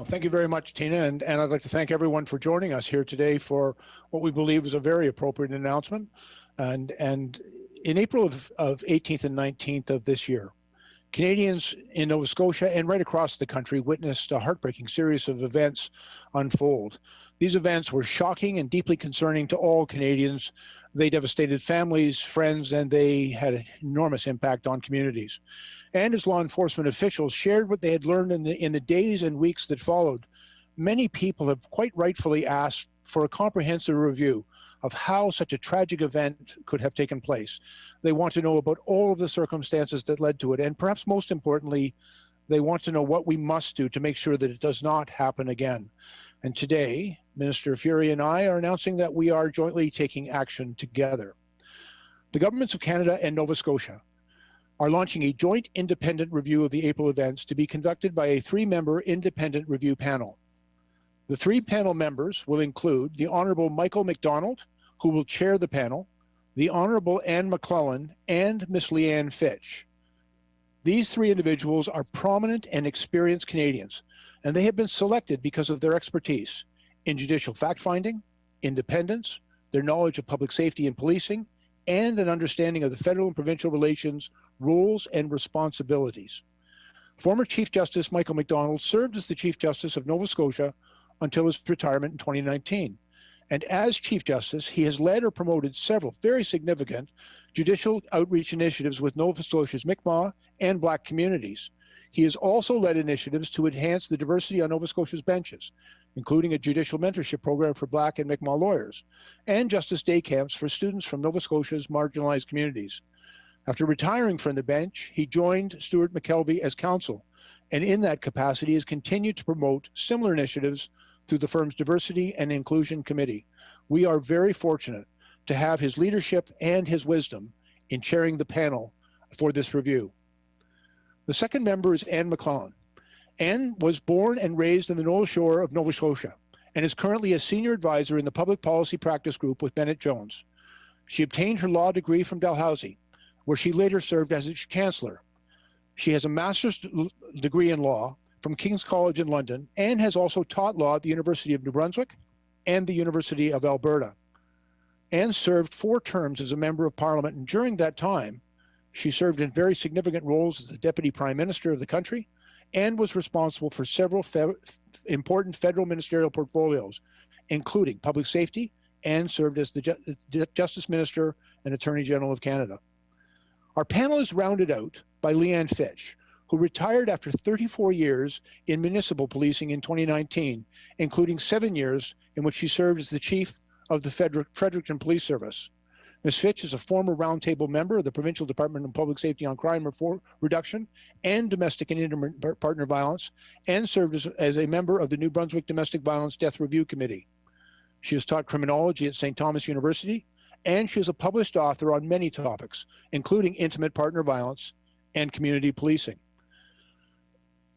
Well, thank you very much, Tina, and I'd like to thank everyone for joining us here today for what we believe is a very appropriate announcement. And in April of 18th and 19th of this year, Canadians in Nova Scotia and right across the country witnessed a heartbreaking series of events unfold. These events were shocking and deeply concerning to all Canadians. They devastated families, friends, and they had an enormous impact on communities. And as law enforcement officials shared what they had learned in the days and weeks that followed, many people have quite rightfully asked for a comprehensive review of how such a tragic event could have taken place. They want to know about all of the circumstances that led to it, and perhaps most importantly, they want to know what we must do to make sure that it does not happen again. And today, Minister Furey and I are announcing that we are jointly taking action together. The governments of Canada and Nova Scotia are launching a joint independent review of the April events to be conducted by a 3-member independent review panel. The 3 panel members will include the Honourable Michael MacDonald, who will chair the panel, the Honourable Anne McClellan, and Ms. Leanne Fitch. These 3 individuals are prominent and experienced Canadians, and they have been selected because of their expertise in judicial fact-finding, independence, their knowledge of public safety and policing, and an understanding of the federal and provincial relations, roles, and responsibilities. Former Chief Justice Michael MacDonald served as the Chief Justice of Nova Scotia until his retirement in 2019. And as Chief Justice, he has led or promoted several very significant judicial outreach initiatives with Nova Scotia's Mi'kmaq and Black communities. He has also led initiatives to enhance the diversity on Nova Scotia's benches, including a judicial mentorship program for Black and Mi'kmaq lawyers, and Justice Day camps for students from Nova Scotia's marginalized communities. After retiring from the bench, he joined Stuart McKelvey as counsel, and in that capacity has continued to promote similar initiatives through the firm's Diversity and Inclusion Committee. We are very fortunate to have his leadership and his wisdom in chairing the panel for this review. The second member is Anne McClellan. Anne was born and raised in the North Shore of Nova Scotia and is currently a senior advisor in the Public Policy Practice Group with Bennett Jones. She obtained her law degree from Dalhousie, where she later served as its chancellor. She has a master's degree in law from King's College in London and has also taught law at the University of New Brunswick and the University of Alberta. Anne served 4 terms as a member of Parliament, and during that time, she served in very significant roles as the Deputy Prime Minister of the country and was responsible for several important federal ministerial portfolios, including public safety, and served as the Justice Minister and Attorney General of Canada. Our panel is rounded out by Leanne Fitch, who retired after 34 years in municipal policing in 2019, including 7 years in which she served as the chief of the Fredericton Police Service. Ms. Fitch is a former roundtable member of the Provincial Department of Public Safety on Crime Reduction and Domestic and Intimate Partner Violence, and served as a member of the New Brunswick Domestic Violence Death Review Committee. She has taught criminology at St. Thomas University, and she is a published author on many topics, including intimate partner violence and community policing.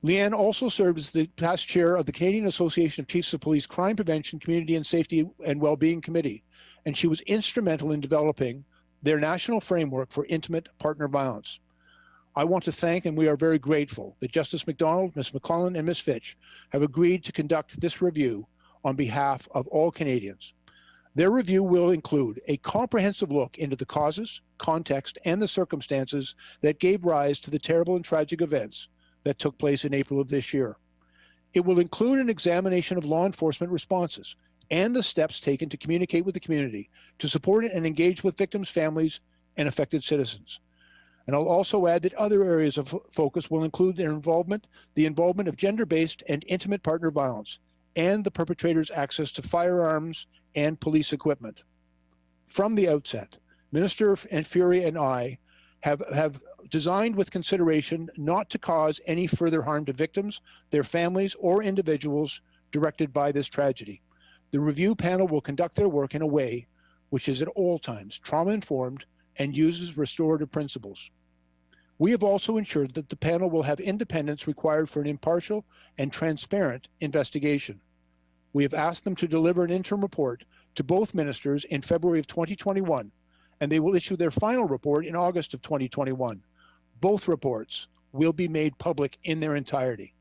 Leanne also served as the past chair of the Canadian Association of Chiefs of Police Crime Prevention, Community and Safety and Wellbeing Committee, and she was instrumental in developing their national framework for intimate partner violence. I want to thank, and we are very grateful, that Justice MacDonald, Ms. McClellan, and Ms. Fitch have agreed to conduct this review on behalf of all Canadians. Their review will include a comprehensive look into the causes, context, and the circumstances that gave rise to the terrible and tragic events that took place in April of this year. It will include an examination of law enforcement responses and the steps taken to communicate with the community, to support it and engage with victims' families and affected citizens. And I'll also add that other areas of focus will include the involvement of gender-based and intimate partner violence, and the perpetrator's access to firearms and police equipment. From the outset, Minister Furey and I have designed with consideration not to cause any further harm to victims, their families, or individuals directed by this tragedy. The review panel will conduct their work in a way which is at all times trauma-informed and uses restorative principles. We have also ensured that the panel will have independence required for an impartial and transparent investigation. We have asked them to deliver an interim report to both ministers in February of 2021, and they will issue their final report in August of 2021. Both reports will be made public in their entirety.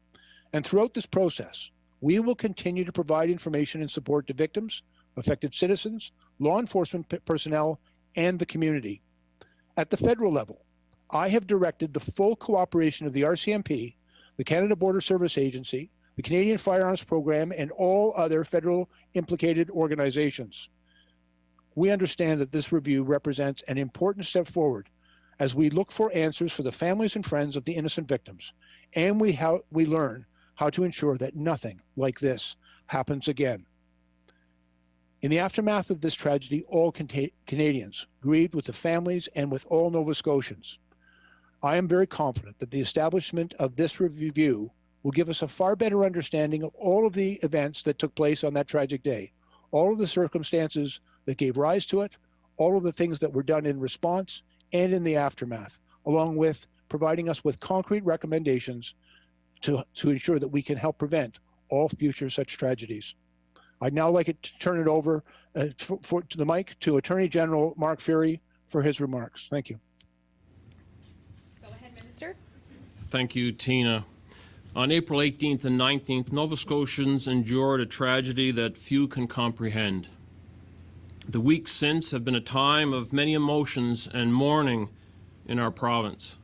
And throughout this process, We will continue to provide information and support to victims, affected citizens, law enforcement personnel, and the community. At the federal level, I have directed the full cooperation of the RCMP, the Canada Border Service Agency, the Canadian Firearms Program, and all other federal implicated organizations. We understand that this review represents an important step forward as we look for answers for the families and friends of the innocent victims, and we learn how to ensure that nothing like this happens again. In the aftermath of this tragedy, all Canadians grieved with the families and with all Nova Scotians. I am very confident that the establishment of this review will give us a far better understanding of all of the events that took place on that tragic day, all of the circumstances that gave rise to it, all of the things that were done in response and in the aftermath, along with providing us with concrete recommendations to ensure that we can help prevent all future such tragedies. I'd now like to turn it over to the mic to Attorney General Mark Furey for his remarks. Thank you. Go ahead, Minister. Thank you, Tina. On April 18th and 19th, Nova Scotians endured a tragedy that few can comprehend. The weeks since have been a time of many emotions and mourning in our province.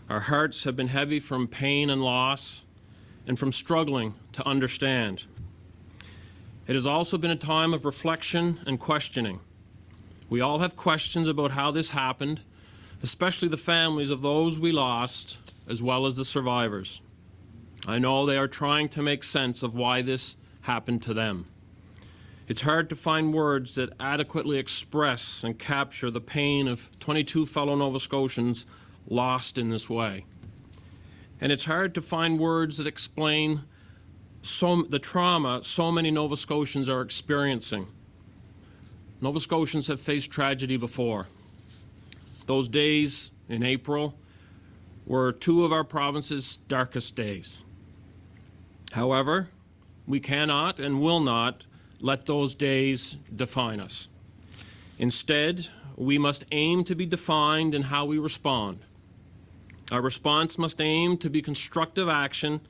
Our hearts have been heavy from pain and loss and from struggling to understand. It has also been a time of reflection and questioning. We all have questions about how this happened, especially the families of those we lost, as well as the survivors. I know they are trying to make sense of why this happened to them. It's hard to find words that adequately express and capture the pain of 22 fellow Nova Scotians lost in this way. And it's hard to find words that explain the trauma so many Nova Scotians are experiencing. Nova Scotians have faced tragedy before. Those days in April were two of our province's darkest days. However, we cannot and will not let those days define us. Instead, we must aim to be defined in how we respond. Our response must aim to be constructive action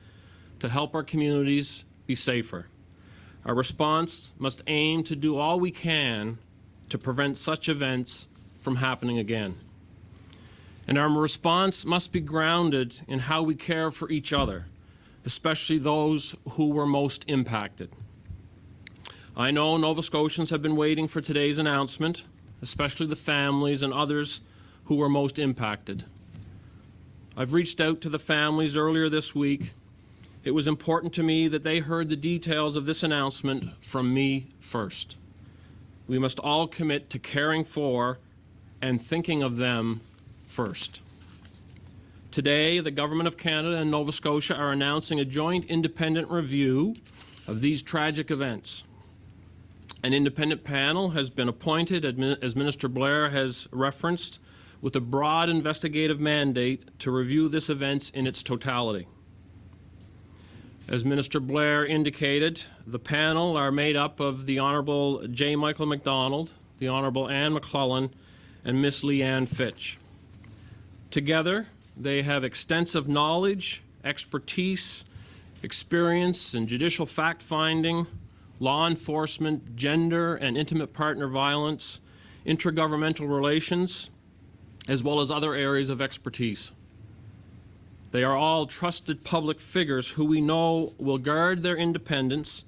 to help our communities be safer. Our response must aim to do all we can to prevent such events from happening again. And our response must be grounded in how we care for each other, especially those who were most impacted. I know Nova Scotians have been waiting for today's announcement, especially the families and others who were most impacted. I've reached out to the families earlier this week. It was important to me that they heard the details of this announcement from me first. We must all commit to caring for and thinking of them first. Today, the Government of Canada and Nova Scotia are announcing a joint independent review of these tragic events. An independent panel has been appointed, as Minister Blair has referenced, with a broad investigative mandate to review this event in its totality. As Minister Blair indicated, the panel are made up of the Honourable J. Michael MacDonald, the Honourable Anne McClellan, and Miss Leanne Fitch. Together, they have extensive knowledge, expertise, experience in judicial fact-finding, law enforcement, gender and intimate partner violence, intergovernmental relations, as well as other areas of expertise. They are all trusted public figures who we know will guard their independence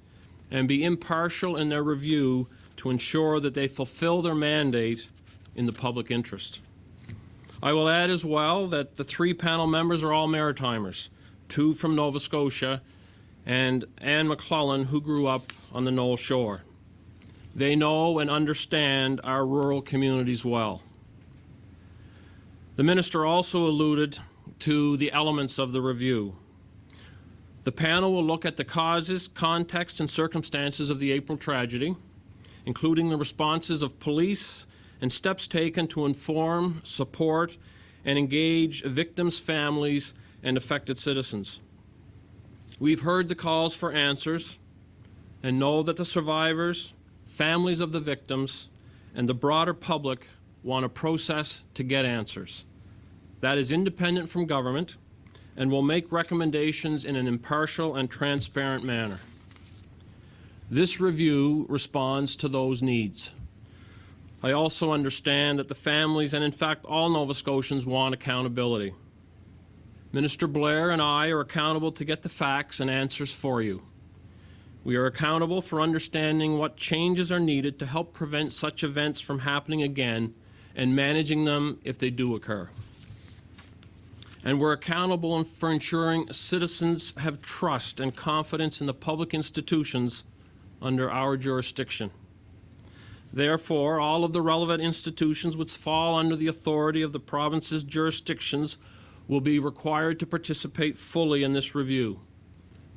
and be impartial in their review to ensure that they fulfill their mandate in the public interest. I will add as well that the three panel members are all Maritimers, two from Nova Scotia and Anne McClellan, who grew up on the Knoll Shore. They know and understand our rural communities well. The minister also alluded to the elements of the review. The panel will look at the causes, context, and circumstances of the April tragedy, including the responses of police and steps taken to inform, support, and engage victims' families and affected citizens. We've heard the calls for answers and know that the survivors, families of the victims, and the broader public want a process to get answers. That is independent from government and will make recommendations in an impartial and transparent manner. This review responds to those needs. I also understand that the families, and in fact all Nova Scotians, want accountability. Minister Blair and I are accountable to get the facts and answers for you. We are accountable for understanding what changes are needed to help prevent such events from happening again and managing them if they do occur. And we're accountable for ensuring citizens have trust and confidence in the public institutions under our jurisdiction. Therefore, all of the relevant institutions which fall under the authority of the province's jurisdictions will be required to participate fully in this review.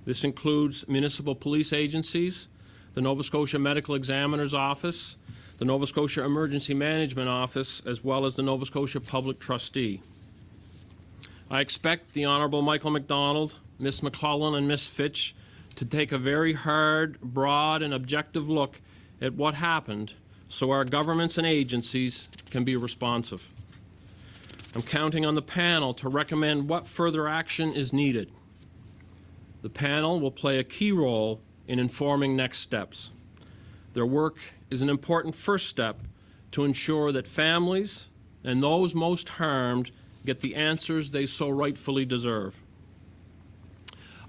This includes municipal police agencies, the Nova Scotia Medical Examiner's Office, the Nova Scotia Emergency Management Office, as well as the Nova Scotia Public Trustee. I expect the Honourable Michael MacDonald, Ms. McClellan, and Ms. Fitch to take a very hard, broad, and objective look at what happened so our governments and agencies can be responsive. I'm counting on the panel to recommend what further action is needed. The panel will play a key role in informing next steps. Their work is an important first step to ensure that families and those most harmed get the answers they so rightfully deserve.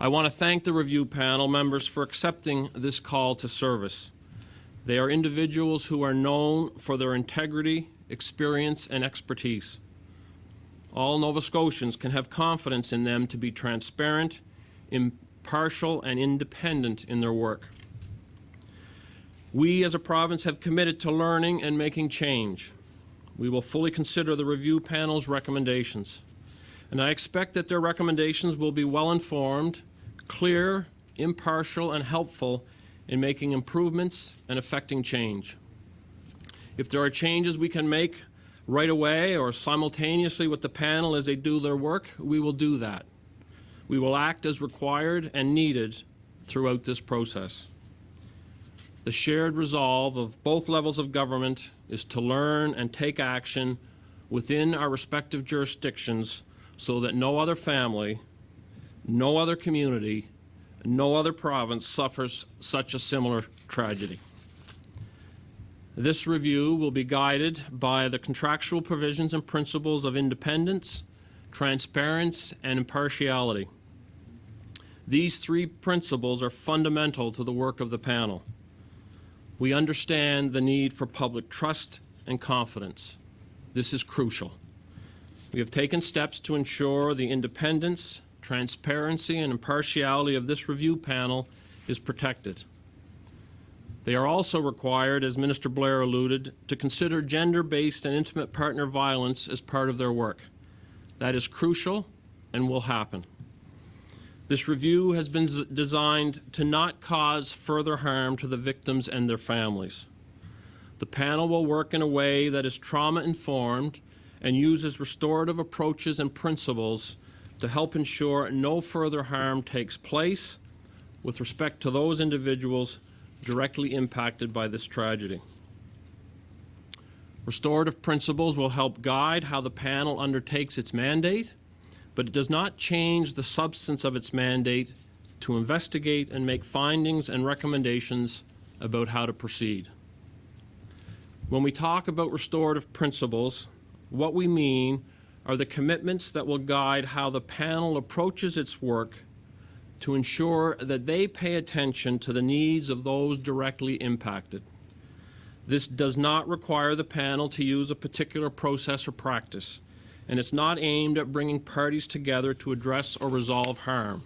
I want to thank the review panel members for accepting this call to service. They are individuals who are known for their integrity, experience, and expertise. All Nova Scotians can have confidence in them to be transparent, impartial, and independent in their work. We as a province have committed to learning and making change. We will fully consider the review panel's recommendations, and I expect that their recommendations will be well-informed, clear, impartial, and helpful in making improvements and effecting change. If there are changes we can make right away or simultaneously with the panel as they do their work, we will do that. We will act as required and needed throughout this process. The shared resolve of both levels of government is to learn and take action within our respective jurisdictions so that no other family, no other community, no other province suffers such a similar tragedy. This review will be guided by the contractual provisions and principles of independence, transparency, and impartiality. These three principles are fundamental to the work of the panel. We understand the need for public trust and confidence. This is crucial. We have taken steps to ensure the independence, transparency, and impartiality of this review panel is protected. They are also required, as Minister Blair alluded, to consider gender-based and intimate partner violence as part of their work. That is crucial and will happen. This review has been designed to not cause further harm to the victims and their families. The panel will work in a way that is trauma-informed and uses restorative approaches and principles to help ensure no further harm takes place with respect to those individuals directly impacted by this tragedy. Restorative principles will help guide how the panel undertakes its mandate, but it does not change the substance of its mandate to investigate and make findings and recommendations about how to proceed. When we talk about restorative principles, what we mean are the commitments that will guide how the panel approaches its work to ensure that they pay attention to the needs of those directly impacted. This does not require the panel to use a particular process or practice, and it's not aimed at bringing parties together to address or resolve harm.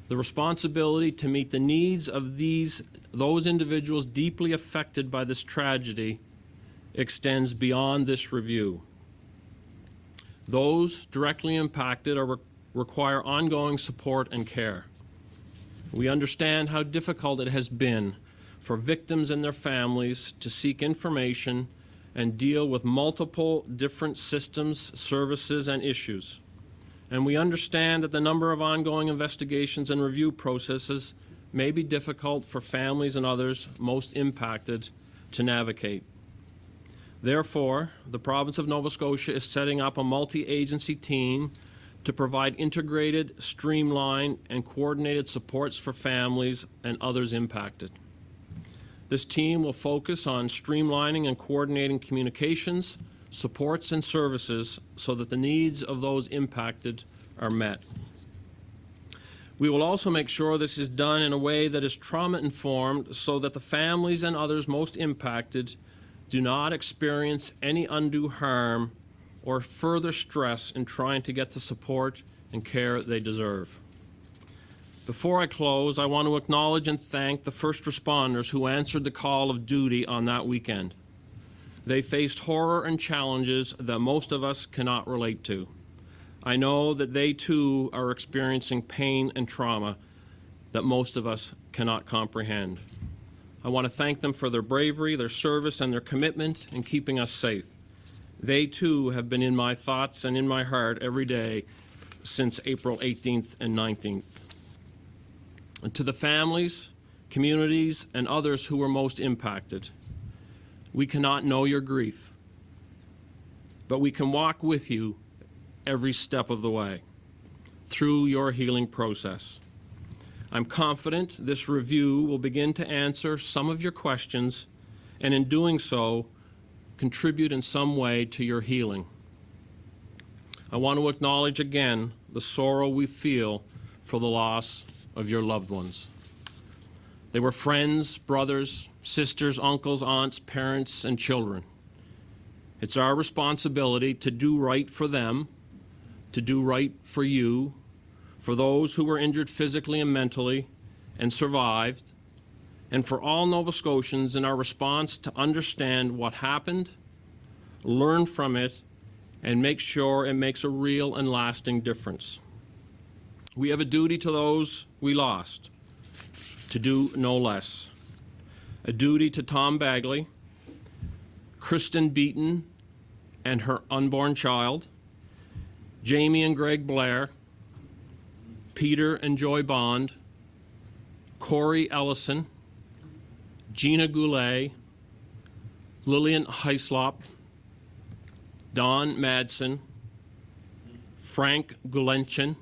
The responsibility to meet the needs of those individuals deeply affected by this tragedy extends beyond this review. Those directly impacted require ongoing support and care. We understand how difficult it has been for victims and their families to seek information and deal with multiple different systems, services, and issues. And we understand that the number of ongoing investigations and review processes may be difficult for families and others most impacted to navigate. Therefore, the province of Nova Scotia is setting up a multi-agency team to provide integrated, streamlined, and coordinated supports for families and others impacted. This team will focus on streamlining and coordinating communications, supports, and services so that the needs of those impacted are met. We will also make sure this is done in a way that is trauma-informed so that the families and others most impacted do not experience any undue harm or further stress in trying to get the support and care they deserve. Before I close, I want to acknowledge and thank the first responders who answered the call of duty on that weekend. They faced horror and challenges that most of us cannot relate to. I know that they too are experiencing pain and trauma that most of us cannot comprehend. I want to thank them for their bravery, their service, and their commitment in keeping us safe. They too have been in my thoughts and in my heart every day since April 18th and 19th. And to the families, communities, and others who were most impacted, we cannot know your grief, but we can walk with you every step of the way through your healing process. I'm confident this review will begin to answer some of your questions and in doing so, contribute in some way to your healing. I want to acknowledge again the sorrow we feel for the loss of your loved ones. They were friends, brothers, sisters, uncles, aunts, parents, and children. It's our responsibility to do right for them, to do right for you, for those who were injured physically and mentally and survived, and for all Nova Scotians in our response to understand what happened, learn from it, and make sure it makes a real and lasting difference. We have a duty to those we lost, to do no less. A duty to Tom Bagley, Kristen Beaton and her unborn child, Jamie and Greg Blair, Peter and Joy Bond, Corey Ellison, Gina Goulet, Lillian Heislop, Don Madsen, Frank Gulenchin,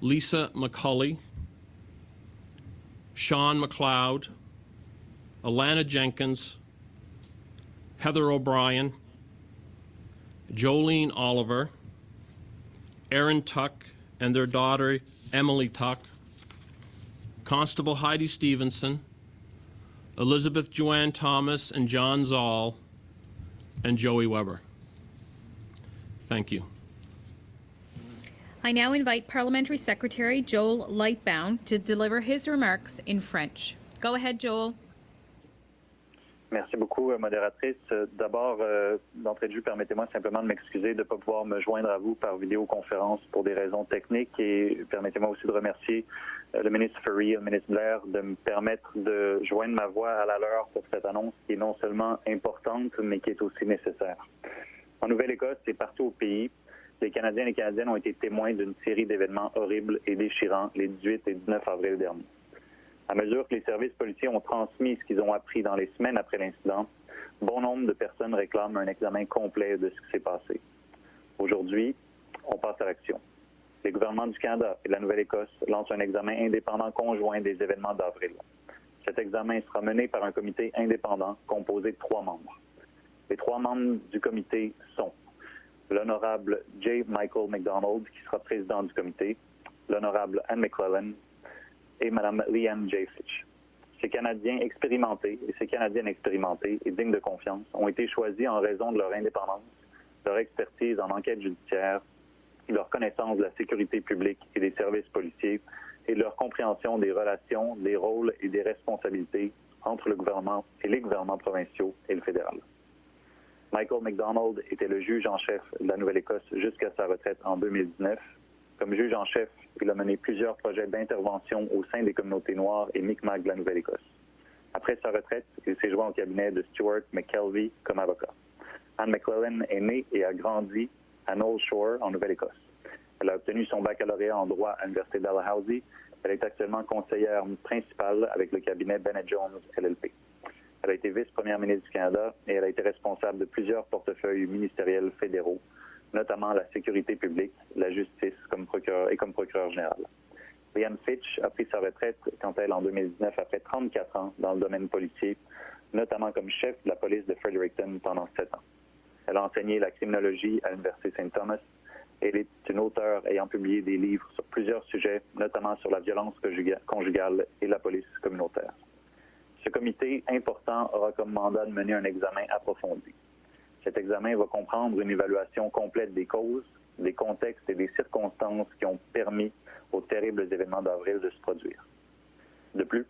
Lisa McCulley, Sean McLeod, Alana Jenkins, Heather O'Brien, Jolene Oliver, Aaron Tuck and their daughter Emily Tuck, Constable Heidi Stevenson, Elizabeth Joanne Thomas and John Zoll, and Joey Weber. Thank you. I now invite Parliamentary Secretary Joel Lightbound to deliver his remarks in French. Go ahead, Joel. Merci beaucoup, modératrice. D'abord, d'entrée de jeu, permettez-moi simplement de m'excuser de ne pas pouvoir me joindre à vous par vidéoconférence pour des raisons techniques et permettez-moi aussi de remercier le ministre Furey et le ministre Blair de me permettre de joindre ma voix à la leur pour cette annonce qui est non seulement importante, mais qui est aussi nécessaire. En Nouvelle-Écosse et partout au pays, les Canadiens et les Canadiennes ont été témoins d'une série d'événements horribles et déchirants les 18 et 19 avril dernier. À mesure que les services policiers ont transmis ce qu'ils ont appris dans les semaines après l'incident, bon nombre de personnes réclament un examen complet de ce qui s'est passé. Aujourd'hui, on passe à l'action. Les gouvernements du Canada et de la Nouvelle-Écosse lancent un examen indépendant conjoint des événements d'avril. Cet examen sera mené par un comité indépendant composé de 3 membres. Les 3 membres du comité sont l'honorable J. Michael MacDonald, qui sera président du comité, l'honorable Anne McClellan et Mme Leanne J. Fitch. Ces Canadiens expérimentés et ces Canadiennes expérimentées et dignes de confiance ont été choisis en raison de leur indépendance, leur expertise en enquête judiciaire, leur connaissance de la sécurité publique et des services policiers et de leur compréhension des relations, des rôles et des responsabilités entre le gouvernement et les gouvernements provinciaux et le fédéral. Michael MacDonald était le juge en chef de la Nouvelle-Écosse jusqu'à sa retraite en 2019. Comme juge en chef, il a mené plusieurs projets d'intervention au sein des communautés noires et Mi'kmaq de la Nouvelle-Écosse. Après sa retraite, il s'est joint au cabinet de Stuart McKelvey comme avocat. Anne McClellan est née et a grandi à Knowles Shore, en Nouvelle-Écosse. Elle a obtenu son baccalauréat en droit à l'Université Dalhousie. Elle est actuellement conseillère principale avec le cabinet Bennett Jones LLP. Elle a été vice-première ministre du Canada et elle a été responsable de plusieurs portefeuilles ministériels fédéraux, notamment la sécurité publique, la justice comme procureur général. Brianne Fitch a pris sa retraite, quant à elle, en 2019, après 34 ans dans le domaine policier, notamment comme chef de la police de Fredericton pendant 7 ans. Elle a enseigné la criminologie à l'Université Saint-Thomas. Elle est une auteure ayant publié des livres sur plusieurs sujets, notamment sur la violence conjugale et la police communautaire. Ce comité important aura comme mandat de mener un examen approfondi. Cet examen va comprendre une évaluation complète des causes, des contextes et des circonstances qui ont permis aux terribles événements d'avril de se produire. De plus,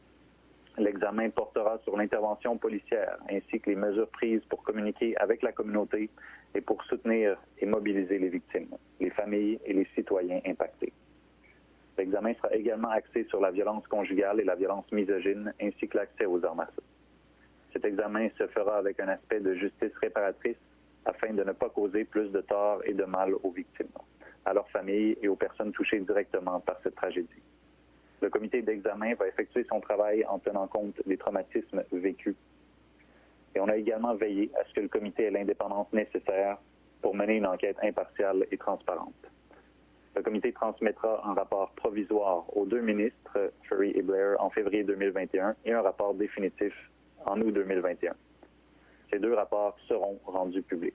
l'examen portera sur l'intervention policière ainsi que les mesures prises pour communiquer avec la communauté et pour soutenir et mobiliser les victimes, les familles et les citoyens impactés. L'examen sera également axé sur la violence conjugale et la violence misogyne ainsi que l'accès aux armes à feu. Cet examen se fera avec un aspect de justice réparatrice afin de ne pas causer plus de tort et de mal aux victimes, à leurs familles et aux personnes touchées directement par cette tragédie. Le comité d'examen va effectuer son travail en tenant compte des traumatismes vécus. Et on a également veillé à ce que le comité ait l'indépendance nécessaire pour mener une enquête impartiale et transparente. Le comité transmettra un rapport provisoire aux 2 ministres, Furey et Blair, en février 2021 et un rapport définitif en août 2021. Ces 2 rapports seront rendus publics.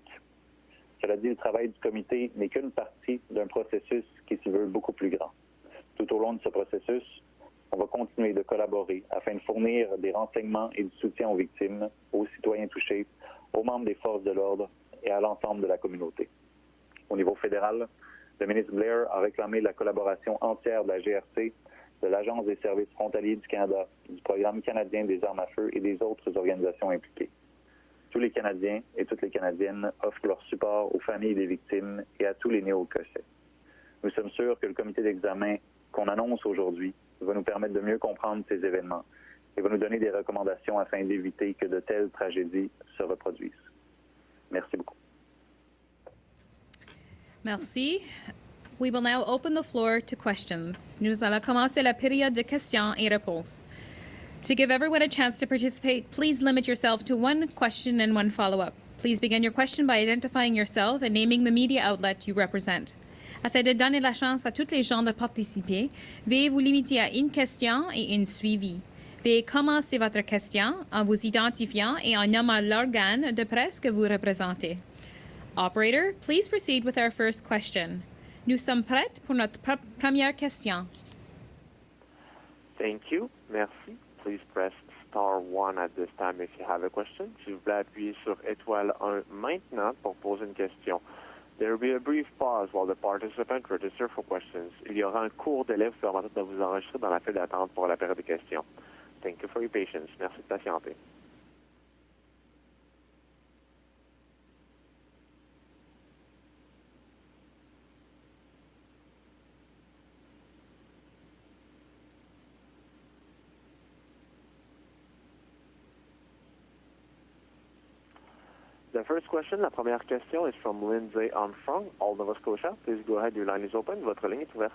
Cela dit, le travail du comité n'est qu'une partie d'un processus qui se veut beaucoup plus grand. Tout au long de ce processus, on va continuer de collaborer afin de fournir des renseignements et du soutien aux victimes, aux citoyens touchés, aux membres des forces de l'ordre et à l'ensemble de la communauté. Au niveau fédéral, le ministre Blair a réclamé la collaboration entière de la GRC, de l'Agence des services frontaliers du Canada, du Programme canadien des armes à feu et des autres organisations impliquées. Tous les Canadiens et toutes les Canadiennes offrent leur support aux familles des victimes et à tous les Néo-Écossais. Nous sommes sûrs que le comité d'examen qu'on annonce aujourd'hui va nous permettre de mieux comprendre ces événements et va nous donner des recommandations afin d'éviter que de telles tragédies se reproduisent. Merci beaucoup. Merci. We will now open the floor to questions. Nous allons commencer la période de questions et réponses. To give everyone a chance to participate, please limit yourself to 1 question and 1 follow-up. Please begin your question by identifying yourself and naming the media outlet you represent. Afin de donner la chance à tous les gens de participer, veuillez vous limiter à une question et une suivi. Veuillez commencer votre question en vous identifiant et en nommant l'organe de presse que vous représentez. Operator, please proceed with our first question. Nous sommes prêts pour notre première question. Thank you. Merci. Please press star 1 at this time if you have a question. S'il vous plaît, appuyez sur étoile 1 maintenant pour poser une question. There will be a brief pause while the participant register for questions. Il y aura un court délai vous permettant de vous enregistrer dans la file d'attente pour la période de questions. Thank you for your patience. Merci de patienter. The first question, la première question, is from Lindsay Armstrong, all Nova Scotia. Please go ahead, your line is open. Votre ligne est ouverte.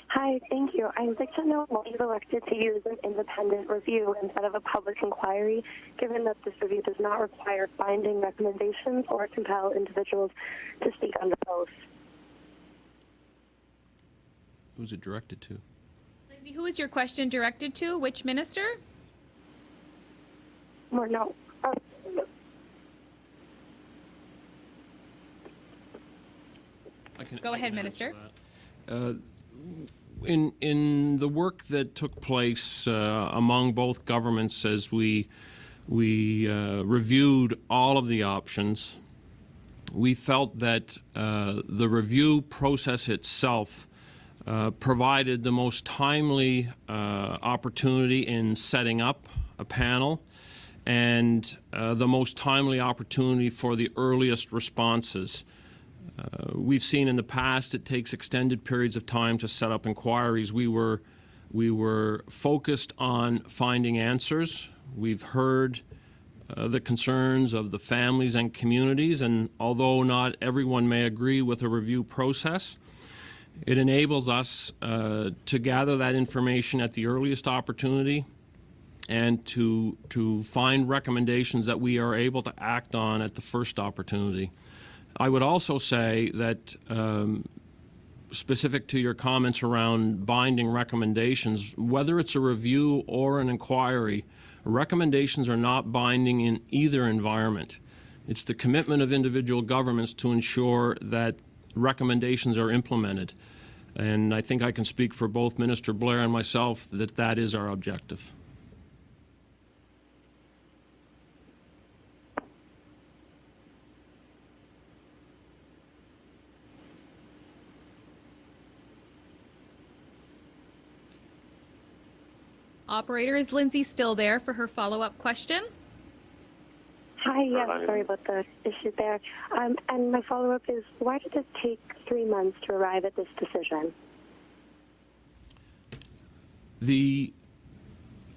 Hi, thank you. I would like to know why you've elected to use an independent review instead of a public inquiry, given that this review does not require binding recommendations or compel individuals to speak under oath. Who's it directed to? Lindsay, who is your question directed to? Which minister? Or no. Go ahead, Minister. In the work that took place among both governments as we reviewed all of the options, we felt that the review process itself provided the most timely opportunity in setting up a panel and the most timely opportunity for the earliest responses. We've seen in the past it takes extended periods of time to set up inquiries. We were focused on finding answers. We've heard the concerns of the families and communities, and although not everyone may agree with the review process, it enables us to gather that information at the earliest opportunity and to find recommendations that we are able to act on at the first opportunity. I would also say that specific to your comments around binding recommendations, whether it's a review or an inquiry, recommendations are not binding in either environment. It's the commitment of individual governments to ensure that recommendations are implemented. And I think I can speak for both Minister Blair and myself that that is our objective. Operator, is Lindsay still there for her follow-up question? Hi, yes, sorry about the issue there. And my follow-up is, why did it take 3 months to arrive at this decision? The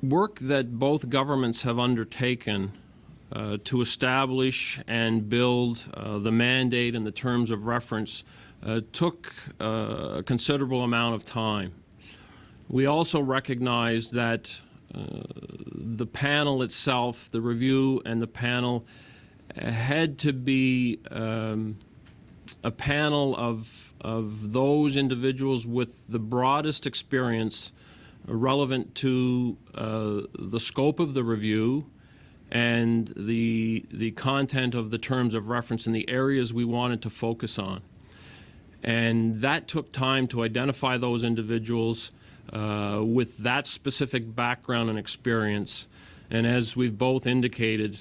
work that both governments have undertaken to establish and build the mandate and the terms of reference took a considerable amount of time. We also recognize that the panel itself, the review and the panel, had to be a panel of those individuals with the broadest experience relevant to the scope of the review and the content of the terms of reference in the areas we wanted to focus on. And that took time to identify those individuals with that specific background and experience. And as we've both indicated,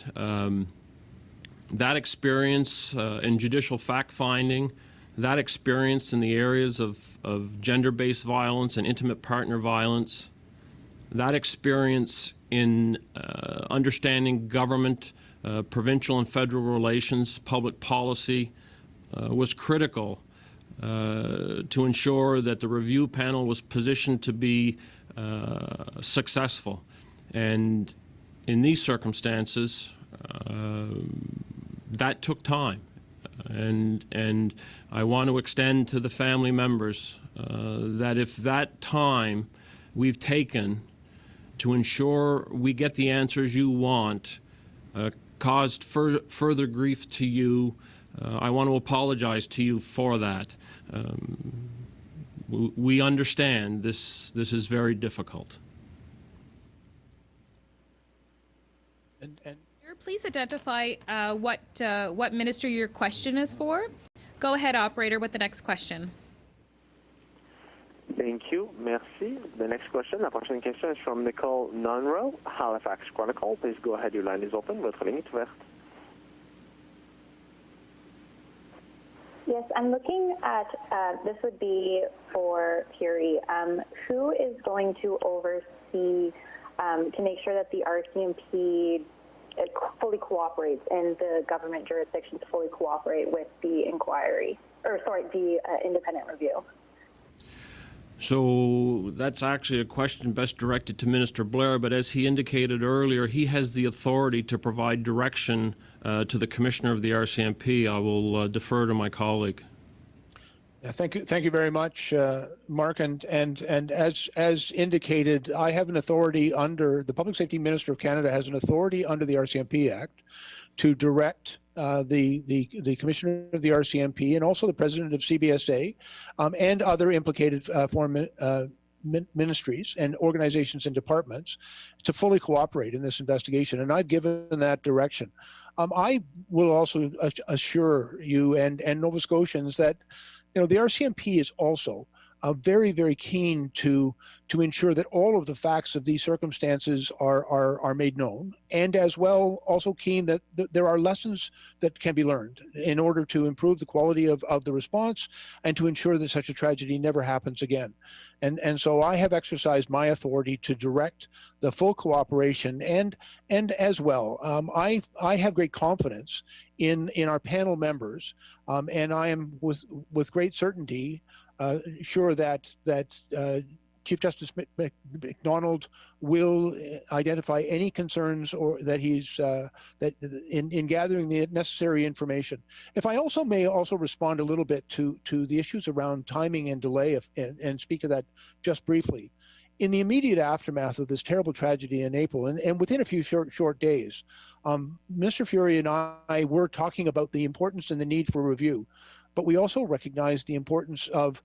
that experience in judicial fact-finding, that experience in the areas of gender-based violence and intimate partner violence, that experience in understanding government, provincial and federal relations, public policy, was critical to ensure that the review panel was positioned to be successful. And in these circumstances, that took time. And I want to extend to the family members that if that time we've taken to ensure we get the answers you want caused further grief to you, I want to apologize to you for that. We understand this is very difficult. And Please identify what minister your question is for. Go ahead, operator, with the next question. Thank you. Merci. The next question, la prochaine question is from Nicole Nunro, Halifax Chronicle. Please go ahead. Your line is open. Votre ligne est ouverte. Yes, I'm looking at, this would be for Furey, who is going to oversee, to make sure that the RCMP fully cooperates and the government jurisdictions fully cooperate with the inquiry, or sorry, the independent review? So that's actually a question best directed to Minister Blair, but as he indicated earlier, he has the authority to provide direction to the Commissioner of the RCMP. I will defer to my colleague. Yeah, thank you very much, Mark. And as indicated, I have an authority under the Public Safety Minister of Canada has an authority under the RCMP Act to direct the Commissioner of the RCMP and also the President of CBSA and other implicated foreign ministries and organizations and departments to fully cooperate in this investigation. And I've given that direction. I will also assure you and Nova Scotians that the RCMP is also very, very keen to ensure that all of the facts of these circumstances are made known, and as well also keen that there are lessons that can be learned in order to improve the quality of the response and to ensure that such a tragedy never happens again. And so I have exercised my authority to direct the full cooperation and as well. I have great confidence in our panel members, and I am with great certainty sure that Chief Justice MacDonald will identify any concerns or that he's that in gathering the necessary information. If I also may respond a little bit to the issues around timing and delay and speak to that just briefly. in the immediate aftermath of this terrible tragedy in April, and within a few short days, Mr. Furey and I were talking about the importance and the need for review, but we also recognized the importance of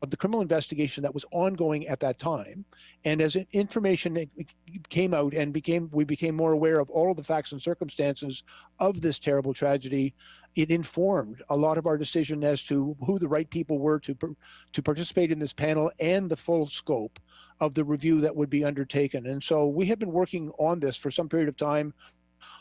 the criminal investigation that was ongoing at that time. And as information came out and we became more aware of all of the facts and circumstances of this terrible tragedy, it informed a lot of our decision as to who the right people were to participate in this panel and the full scope of the review that would be undertaken. And so we have been working on this for some period of time.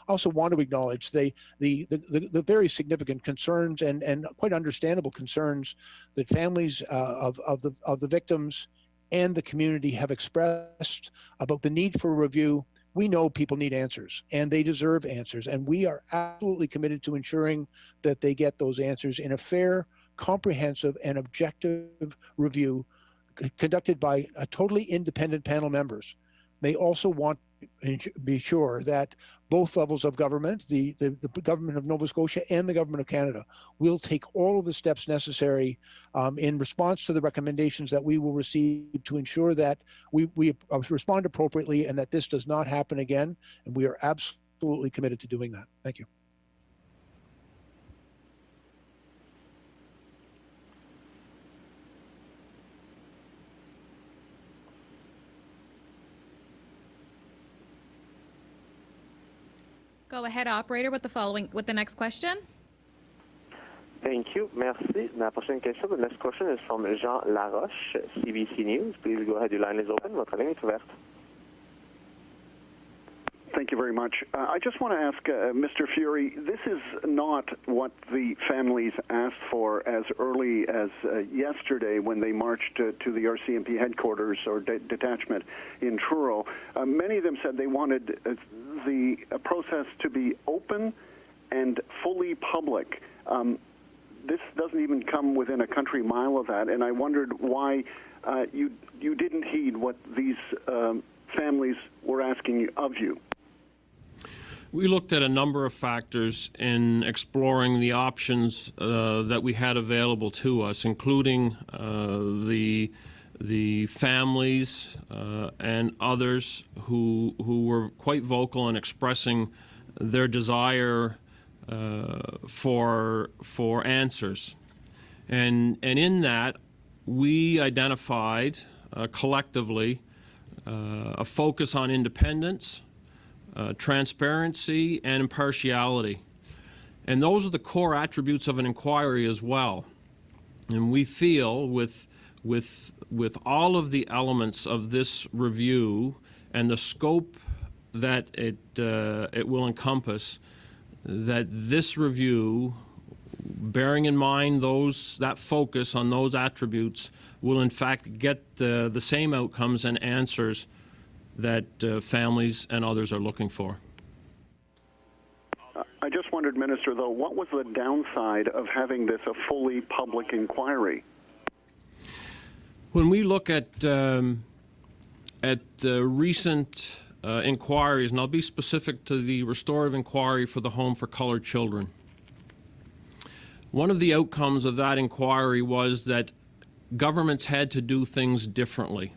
I also want to acknowledge the very significant concerns and quite understandable concerns that families of the victims and the community have expressed about the need for review. We know people need answers, and they deserve answers, and we are absolutely committed to ensuring that they get those answers in a fair, comprehensive, and objective review conducted by a totally independent panel members. They also want to be sure that both levels of government, the government of Nova Scotia and the government of Canada, will take all of the steps necessary in response to the recommendations that we will receive to ensure that we respond appropriately and that this does not happen again. And we are absolutely committed to doing that. Thank you. Go ahead, operator, with the next question. Thank you. Merci. La prochaine question, the next question is from Jean Laroche, CBC News. Please go ahead. Your line is open. Votre ligne est ouverte. Thank you very much. I just want to ask Mr. Furey, this is not what the families asked for as early as yesterday when they marched to the RCMP headquarters or detachment in Truro. Many of them said they wanted the process to be open and fully public. This doesn't even come within a country mile of that, and I wondered why you didn't heed what these families were asking of you. We looked at a number of factors in exploring the options that we had available to us, including the families and others who were quite vocal in expressing their desire for answers. And in that, we identified collectively a focus on independence, transparency, and impartiality. And those are the core attributes of an inquiry as well. And we feel with all of the elements of this review and the scope that it will encompass, that this review, bearing in mind that focus on those attributes, will in fact get the same outcomes and answers that families and others are looking for. I just wondered, Minister, though, what was the downside of having this a fully public inquiry? When we look at recent inquiries, and I'll be specific to the restorative inquiry for the Home for Colored Children, one of the outcomes of that inquiry was that governments had to do things differently.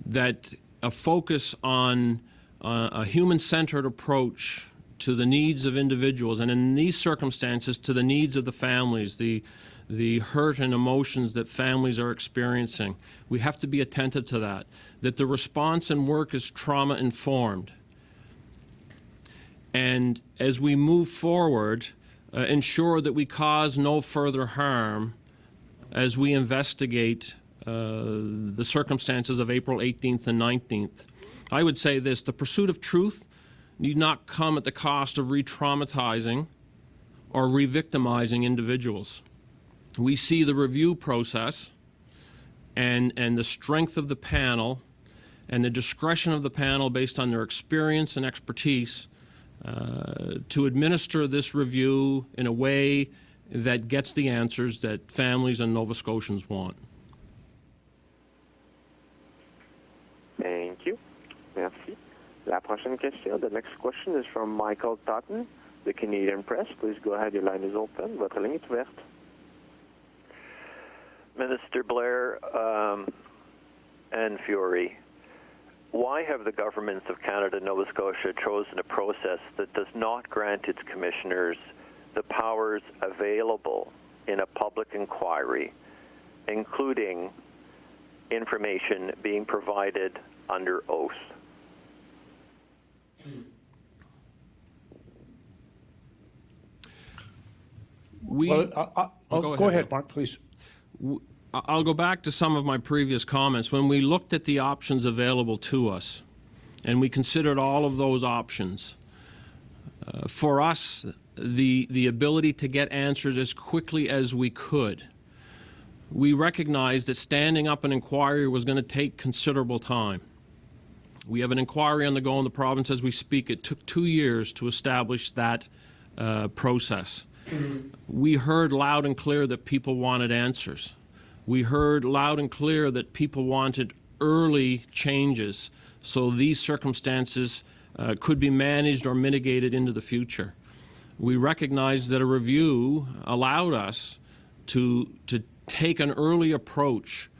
That a focus on a human-centered approach to the needs of individuals, and in these circumstances to the needs of the families, the hurt and emotions that families are experiencing. We have to be attentive to that. That the response and work is trauma-informed. And as we move forward, ensure that we cause no further harm as we investigate the circumstances of April 18th and 19th. I would say this: the pursuit of truth need not come at the cost of re-traumatizing or re-victimizing individuals. We see the review process and the strength of the panel and the discretion of the panel based on their experience and expertise to administer this review in a way that gets the answers that families and Nova Scotians want. Thank you. Merci. La prochaine question, the next question is from Michael Totten, the Canadian Press. Please go ahead, your line is open. Votre ligne est ouverte. Minister Blair, and Furey, why have the governments of Canada and Nova Scotia chosen a process that does not grant its commissioners the powers available in a public inquiry, including information being provided under oath? Go ahead, Mark, please. I'll go back to some of my previous comments. When we looked at the options available to us, and we considered all of those options, for us, the ability to get answers as quickly as we could, we recognized that standing up an inquiry was going to take considerable time. We have an inquiry on the go in the province as we speak. It took 2 years to establish that process. We heard loud and clear that people wanted answers. We heard loud and clear that people wanted early changes so these circumstances could be managed or mitigated into the future. We recognized that a review allowed us to take an early approach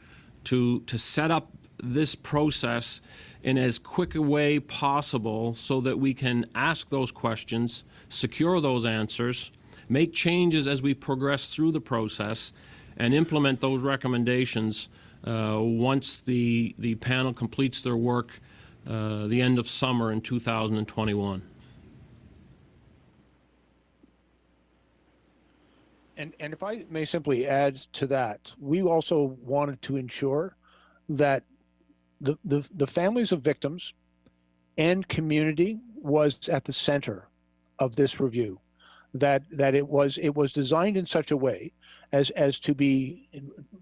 to set up this process in as quick a way possible so that we can ask those questions, secure those answers, make changes as we progress through the process, and implement those recommendations once the panel completes their work the end of summer in 2021. And if I may simply add to that, we also wanted to ensure that the families of victims and community was at the center of this review. That it was designed in such a way as to be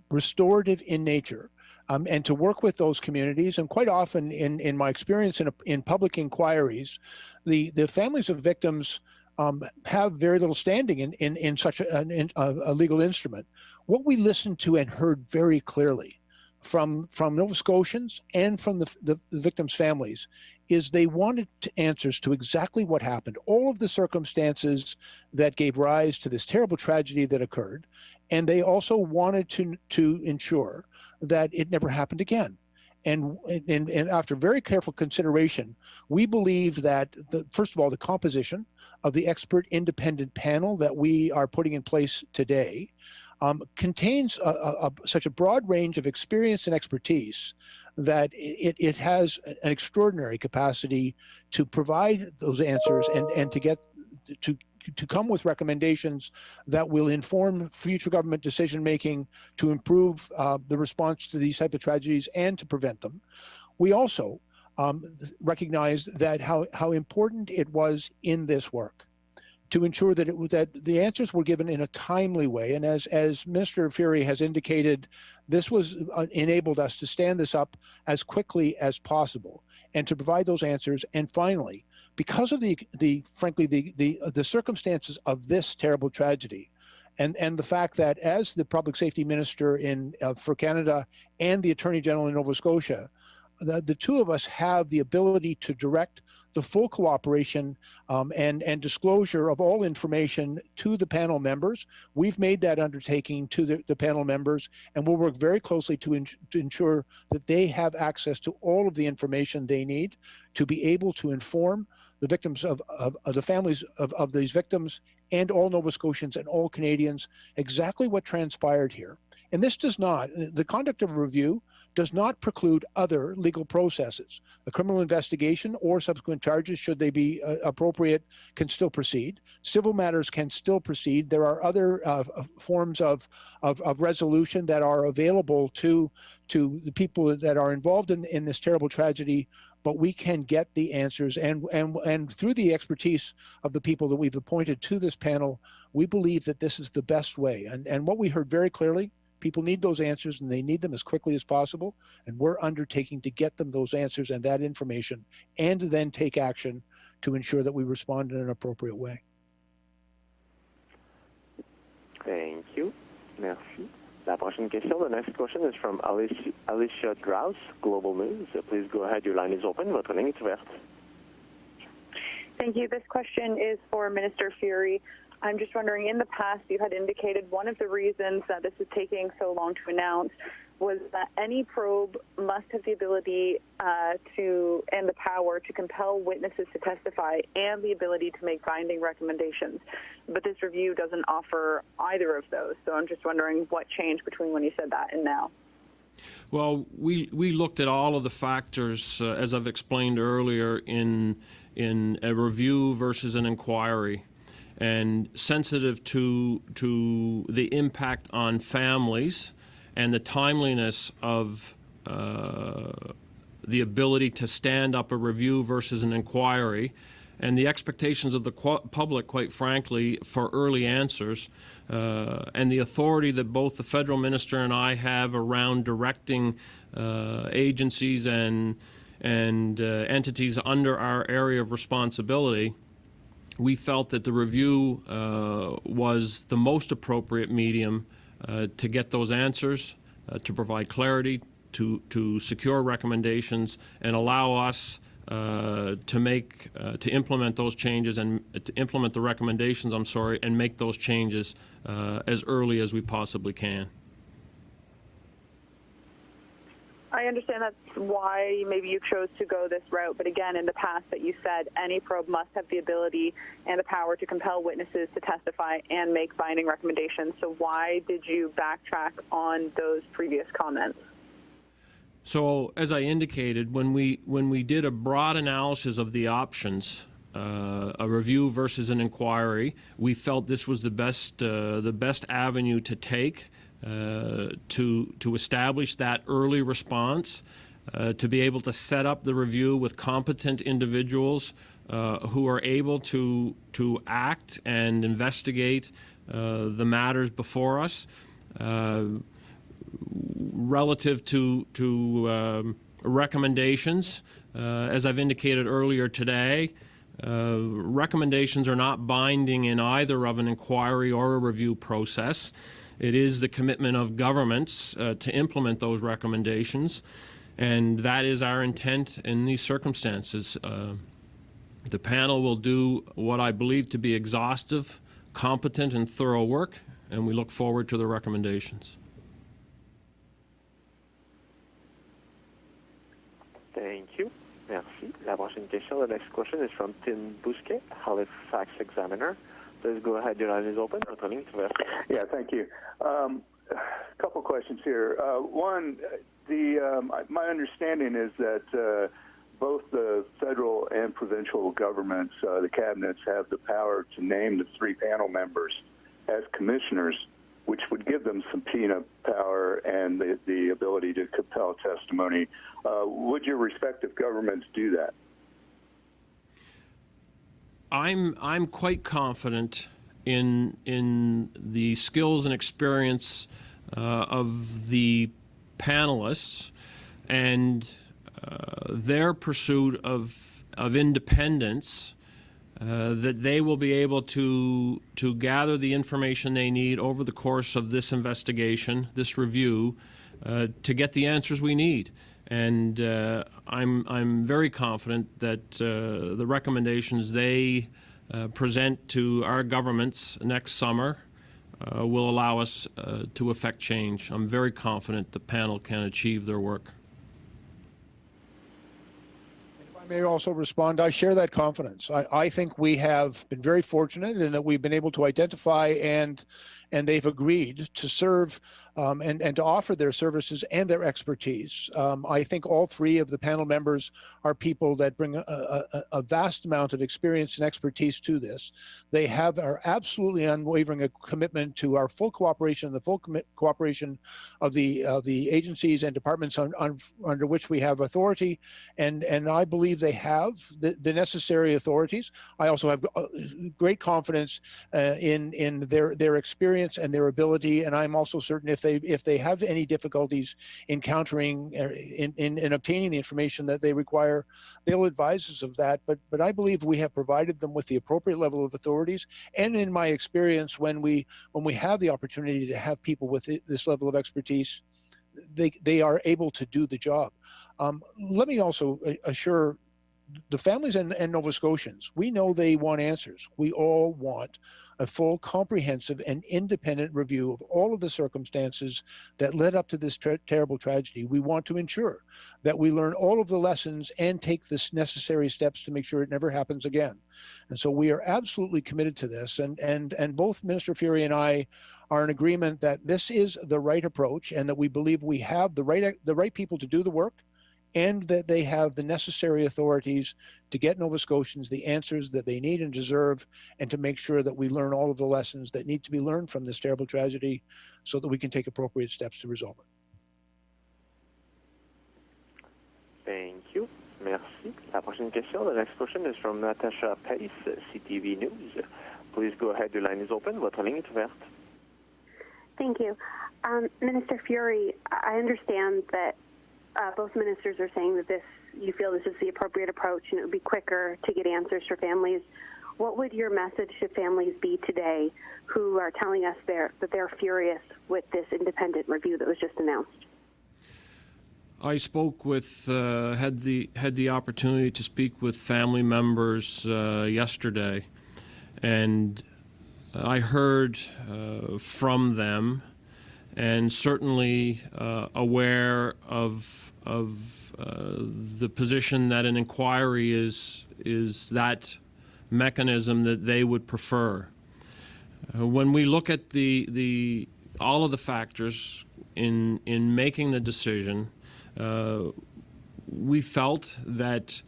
restorative in nature, and to work with those communities. And quite often, in my experience in public inquiries, the families of victims have very little standing in such a legal instrument. What we listened to and heard very clearly from Nova Scotians and from the victims' families is they wanted answers to exactly what happened, all of the circumstances that gave rise to this terrible tragedy that occurred, and they also wanted to ensure that it never happened again. And after very careful consideration, we believe that, first of all, the composition of the expert independent panel that we are putting in place today contains such a broad range of experience and expertise that it has an extraordinary capacity to provide those answers and to get to come with recommendations that will inform future government decision making to improve the response to these type of tragedies and to prevent them. We also recognize that how important it was in this work to ensure that that the answers were given in a timely way. And as Minister Furey has indicated, this was enabled us to stand this up as quickly as possible and to provide those answers. And finally, because of the circumstances of this terrible tragedy, and the fact that as the Public Safety Minister for Canada and the Attorney General in Nova Scotia, the two of us have the ability to direct the full cooperation and disclosure of all information to the panel members. We've made that undertaking to the panel members, and we'll work very closely to ensure that they have access to all of the information they need to be able to inform the victims of the families of these victims and all Nova Scotians and all Canadians exactly what transpired here. And this does not, the conduct of a review does not preclude other legal processes. A criminal investigation or subsequent charges, should they be appropriate, can still proceed. Civil matters can still proceed. There are other forms of resolution that are available to the people that are involved in this terrible tragedy, but we can get the answers. And through the expertise of the people that we've appointed to this panel, we believe that this is the best way. And what we heard very clearly, people need those answers, and they need them as quickly as possible. And we're undertaking to get them those answers and that information, and to then take action to ensure that we respond in an appropriate way. Thank you. Merci. La prochaine question, the next question is from Alicia Draus, Global News. Please go ahead. Your line is open. Votre ligne est ouverte. Thank you. This question is for Minister Furey. I'm just wondering, in the past, you had indicated one of the reasons that this is taking so long to announce was that any probe must have the ability and the power to compel witnesses to testify and the ability to make binding recommendations. But this review doesn't offer either of those. So I'm just wondering what changed between when you said that and now. Well, we looked at all of the factors, as I've explained earlier, in a review versus an inquiry, and sensitive to the impact on families and the timeliness of the ability to stand up a review versus an inquiry, and the expectations of the public, quite frankly, for early answers, and the authority that both the federal minister and I have around directing agencies and entities under our area of responsibility. We felt that the review was the most appropriate medium to get those answers, to provide clarity, to secure recommendations, and allow us to implement those changes and to implement the recommendations, and make those changes as early as we possibly can. I understand that's why maybe you chose to go this route, but again, in the past that you said any probe must have the ability and the power to compel witnesses to testify and make binding recommendations. So why did you backtrack on those previous comments? So, as I indicated, when we did a broad analysis of the options, a review versus an inquiry, we felt this was the best avenue to take to establish that early response, to be able to set up the review with competent individuals who are able to act and investigate the matters before us. Relative to recommendations, as I've indicated earlier today, recommendations are not binding in either of an inquiry or a review process. It is the commitment of governments to implement those recommendations, and that is our intent in these circumstances. The panel will do what I believe to be exhaustive, competent, and thorough work, and we look forward to the recommendations. Thank you. Merci. La prochaine question, the next question is from Tim Bousquet, Halifax Examiner. Please go ahead. Your line is open. Yeah, thank you. A couple questions here. One, my understanding is that both the federal and provincial governments, the cabinets, have the power to name the three panel members as commissioners, which would give them subpoena power and the ability to compel testimony. Would your respective governments do that? I'm quite confident in the skills and experience of the panelists and their pursuit of independence, that they will be able to gather the information they need over the course of this investigation, this review, to get the answers we need. And I'm very confident that the recommendations they present to our governments next summer will allow us to effect change. I'm very confident the panel can achieve their work. If I may also respond, I share that confidence. I think we have been very fortunate in that we've been able to identify and they've agreed to serve and to offer their services and their expertise. I think all three of the panel members are people that bring a vast amount of experience and expertise to this. They are absolutely unwavering commitment to our full cooperation, the full cooperation of the agencies and departments under which we have authority, and I believe they have the necessary authorities. I also have great confidence in their experience and their ability, and I'm also certain if they have any difficulties encountering in obtaining the information that they require, they'll advise us of that. But I believe we have provided them with the appropriate level of authorities. And in my experience, when we have the opportunity to have people with this level of expertise, they are able to do the job. Let me also assure the families and Nova Scotians, we know they want answers. We all want a full, comprehensive, and independent review of all of the circumstances that led up to this terrible tragedy. We want to ensure that we learn all of the lessons and take the necessary steps to make sure it never happens again. And so we are absolutely committed to this. And both Minister Furey and I are in agreement that this is the right approach, and that we believe we have the right people to do the work, and that they have the necessary authorities to get Nova Scotians the answers that they need and deserve, and to make sure that we learn all of the lessons that need to be learned from this terrible tragedy so that we can take appropriate steps to resolve it. Thank you. Merci. La prochaine question, the next question is from Natasha Pace, CTV News. Please go ahead, your line is open. Votre ligne est ouverte. Thank you. Minister Furey, I understand that both ministers are saying that you feel this is the appropriate approach and it would be quicker to get answers for families. What would your message to families be today who are telling us that they're furious with this independent review that was just announced? I spoke with, had the opportunity to speak with family members yesterday, and I heard from them, and certainly aware of the position that an inquiry is that mechanism that they would prefer. When we look at all of the factors in making the decision, we felt that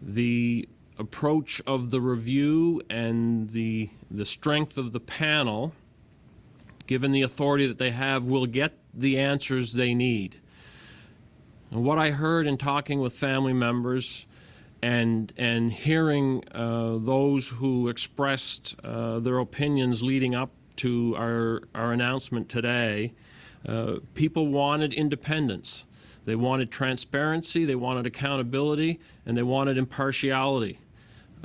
the approach of the review and the strength of the panel, given the authority that they have, will get the answers they need. And what I heard in talking with family members and hearing those who expressed their opinions leading up to our announcement today, people wanted independence. They wanted transparency, they wanted accountability, and they wanted impartiality.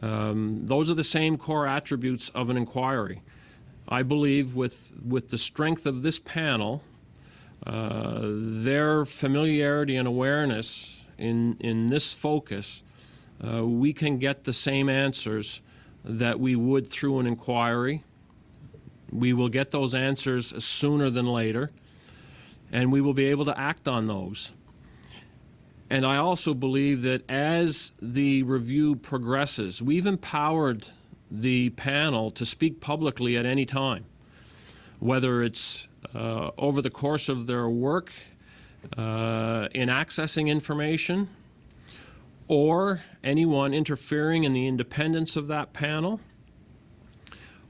Those are the same core attributes of an inquiry. I believe with the strength of this panel, their familiarity and awareness in this focus, we can get the same answers that we would through an inquiry. We will get those answers sooner than later, and we will be able to act on those. And I also believe that as the review progresses, we've empowered the panel to speak publicly at any time, whether it's over the course of their work in accessing information, or anyone interfering in the independence of that panel,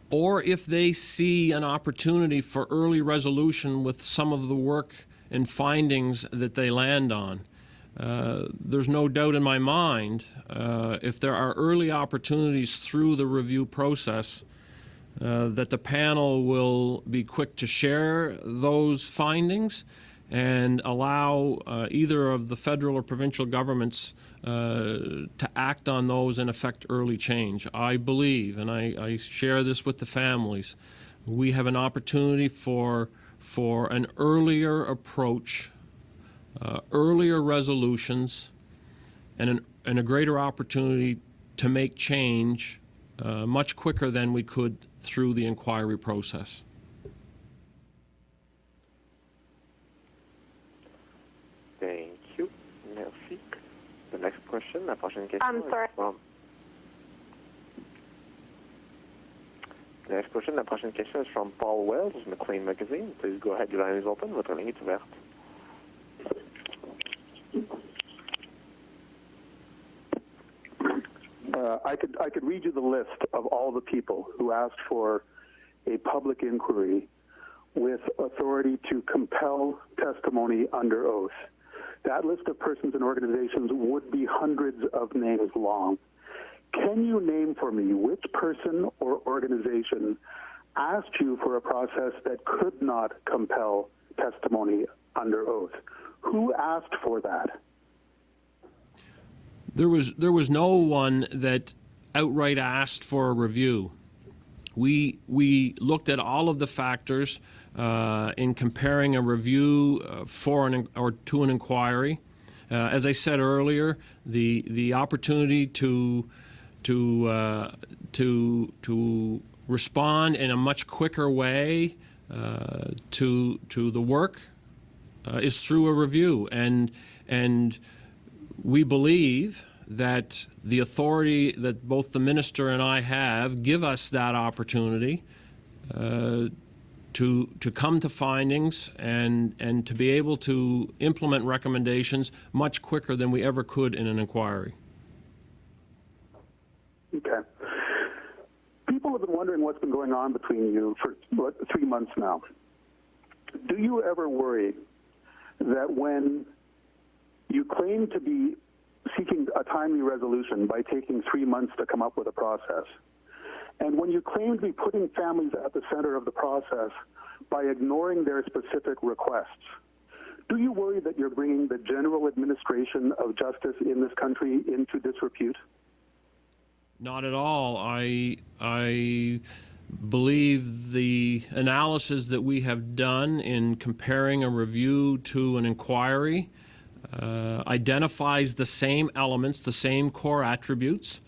or if they see an opportunity for early resolution with some of the work and findings that they land on. There's no doubt in my mind, if there are early opportunities through the review process, that the panel will be quick to share those findings and allow either of the federal or provincial governments to act on those and affect early change. I believe, and I share this with the families, we have an opportunity for an earlier approach, earlier resolutions, and a greater opportunity to make change much quicker than we could through the inquiry process. Thank you. Merci. The next question, la prochaine question. I'm sorry. The next question, la prochaine question is from Paul Wells, Maclean Magazine. Please go ahead, your line is open. Votre ligne est ouverte. I could read you the list of all the people who asked for a public inquiry with authority to compel testimony under oath. That list of persons and organizations would be hundreds of names long. Can you name for me which person or organization asked you for a process that could not compel testimony under oath? Who asked for that? There was no one that outright asked for a review. We looked at all of the factors in comparing a review to an inquiry. As I said earlier, the opportunity to respond in a much quicker way to the work is through a review, and we believe that the authority that both the minister and I have give us that opportunity to come to findings and to be able to implement recommendations much quicker than we ever could in an inquiry. Okay. People have been wondering what's been going on between you for 3 months now. Do you ever worry that when you claim to be seeking a timely resolution by taking 3 months to come up with a process, and when you claim to be putting families at the center of the process by ignoring their specific requests, do you worry that you're bringing the general administration of justice in this country into disrepute? Not at all. I believe the analysis that we have done in comparing a review to an inquiry identifies the same elements, the same core attributes.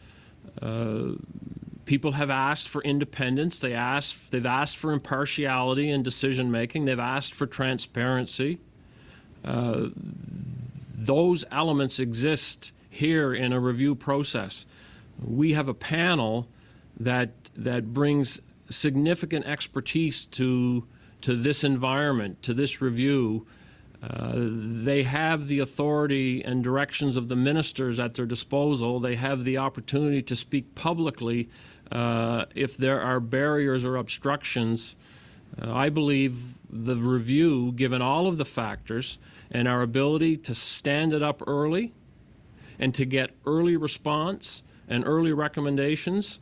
People have asked for independence. They've asked for impartiality in decision making. They've asked for transparency. Those elements exist here in a review process. We have a panel that brings significant expertise to this environment, to this review. They have the authority and directions of the ministers at their disposal. They have the opportunity to speak publicly if there are barriers or obstructions. I believe the review, given all of the factors and our ability to stand it up early and to get early response and early recommendations,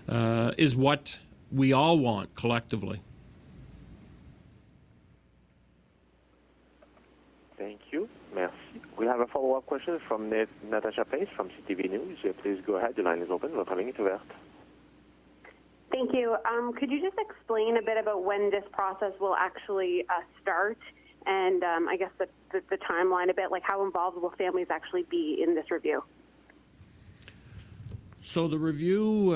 is what we all want collectively. Thank you. Merci. We have a follow-up question from Natasha Pace from CTV News. Please go ahead. The line is open. Votre ligne est ouverte. Thank you. Could you just explain a bit about when this process will actually start, and I guess the timeline a bit, like how involved will families actually be in this review? So the review,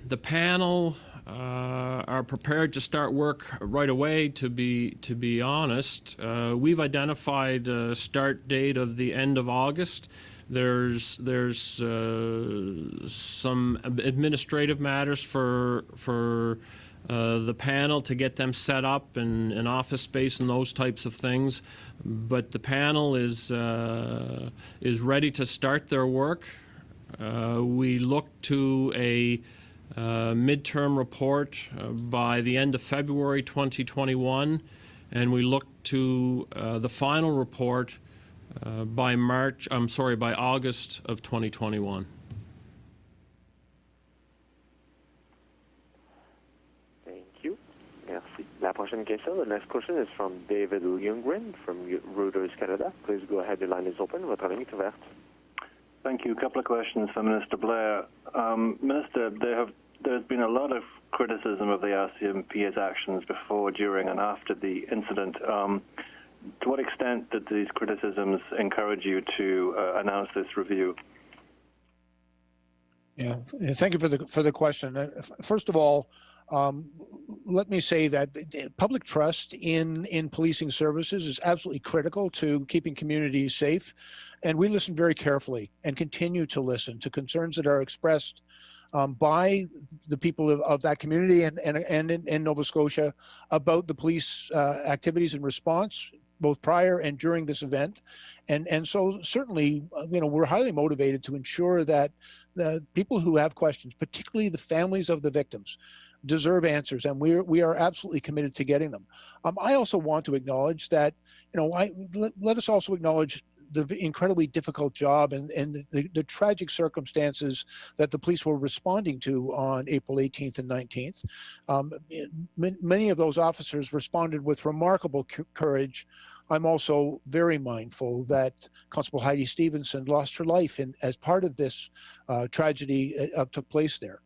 the panel are prepared to start work right away. To be honest, we've identified a start date of the end of August. There's some administrative matters for the panel to get them set up in office space and those types of things. But the panel is ready to start their work. We look to a midterm report by the end of February 2021, and we look to the final report by August of 2021. Thank you. Merci. La prochaine question, the next question is from David Ljunggren from Reuters Canada. Please go ahead, the line is open. Votre ligne est ouverte. Thank you. A couple of questions for Minister Blair. Minister, there's been a lot of criticism of the RCMP's actions before, during, and after the incident. To what extent did these criticisms encourage you to announce this review? Yeah, thank you for the question. First of all, let me say that public trust in policing services is absolutely critical to keeping communities safe, and we listen very carefully and continue to listen to concerns that are expressed by the people of that community and in Nova Scotia about the police activities and response, both prior and during this event. And so certainly, we're highly motivated to ensure that the people who have questions, particularly the families of the victims, deserve answers, and we are absolutely committed to getting them. I also want to acknowledge that, let us also acknowledge the incredibly difficult job and the tragic circumstances that the police were responding to on April 18th and 19th. Many of those officers responded with remarkable courage. I'm also very mindful that Constable Heidi Stevenson lost her life as part of this tragedy took place there.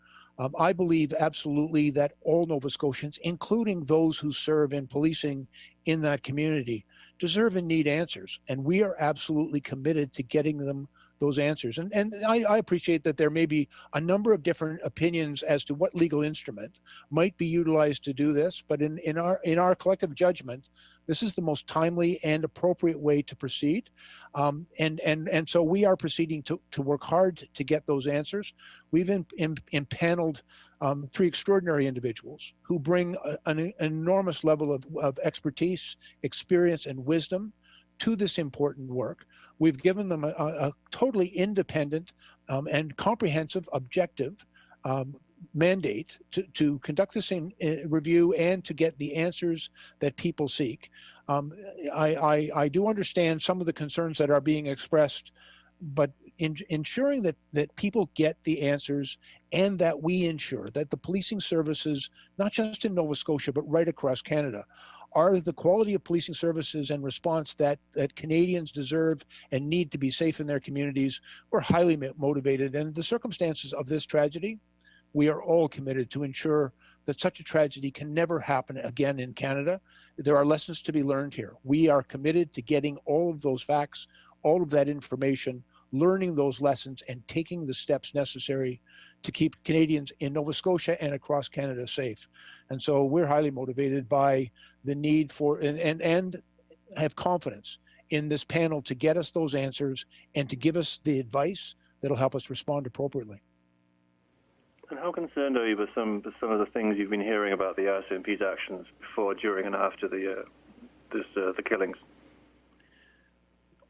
I believe absolutely that all Nova Scotians, including those who serve in policing in that community, deserve and need answers. And we are absolutely committed to getting them those answers. And I appreciate that there may be a number of different opinions as to what legal instrument might be utilized to do this, but in our collective judgment, this is the most timely and appropriate way to proceed. And so we are proceeding to work hard to get those answers. We've impaneled 3 extraordinary individuals who bring an enormous level of expertise, experience, and wisdom to this important work. We've given them a totally independent and comprehensive, objective mandate to conduct this review and to get the answers that people seek. I do understand some of the concerns that are being expressed, but ensuring that people get the answers and that we ensure that the policing services, not just in Nova Scotia, but right across Canada, are the quality of policing services and response that Canadians deserve and need to be safe in their communities. We're highly motivated, and the circumstances of this tragedy, we are all committed to ensure that such a tragedy can never happen again in Canada. There are lessons to be learned here. We are committed to getting all of those facts, all of that information, learning those lessons, and taking the steps necessary to keep Canadians in Nova Scotia and across Canada safe. And so we're highly motivated by the need for, and have confidence in this panel to get us those answers and to give us the advice that'll help us respond appropriately. And how concerned are you with some of the things you've been hearing about the RCMP's actions before, during, and after the killings?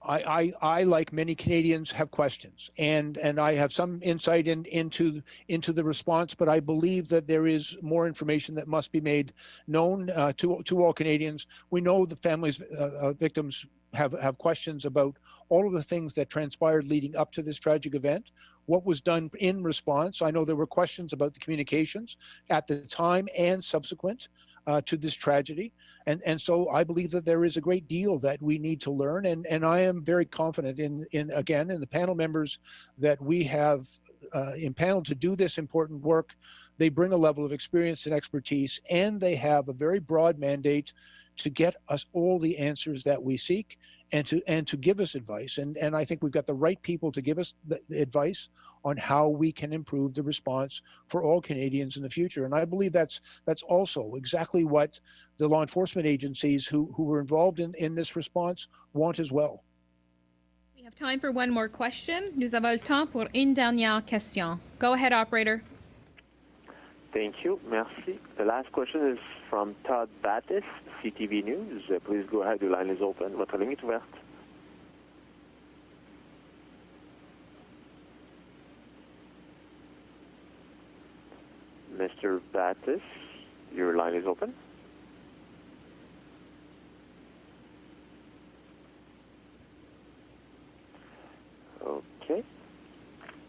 I, like many Canadians, have questions, and I have some insight into the response, but I believe that there is more information that must be made known to all Canadians. We know the families of victims have questions about all of the things that transpired leading up to this tragic event, what was done in response. I know there were questions about the communications at the time and subsequent to this tragedy. And so I believe that there is a great deal that we need to learn. And I am very confident in the panel members that we have impaneled to do this important work. They bring a level of experience and expertise, and they have a very broad mandate to get us all the answers that we seek and to give us advice. And I think we've got the right people to give us the advice on how we can improve the response for all Canadians in the future. And I believe that's also exactly what the law enforcement agencies who were involved in this response want as well. We have time for one more question. Nous avons le temps pour une dernière question. Go ahead, operator. Thank you. Merci. The last question is from Todd Battis, CTV News. Please go ahead. Your line is open. Votre ligne est ouverte. Mr. Battis, your line is open. Okay.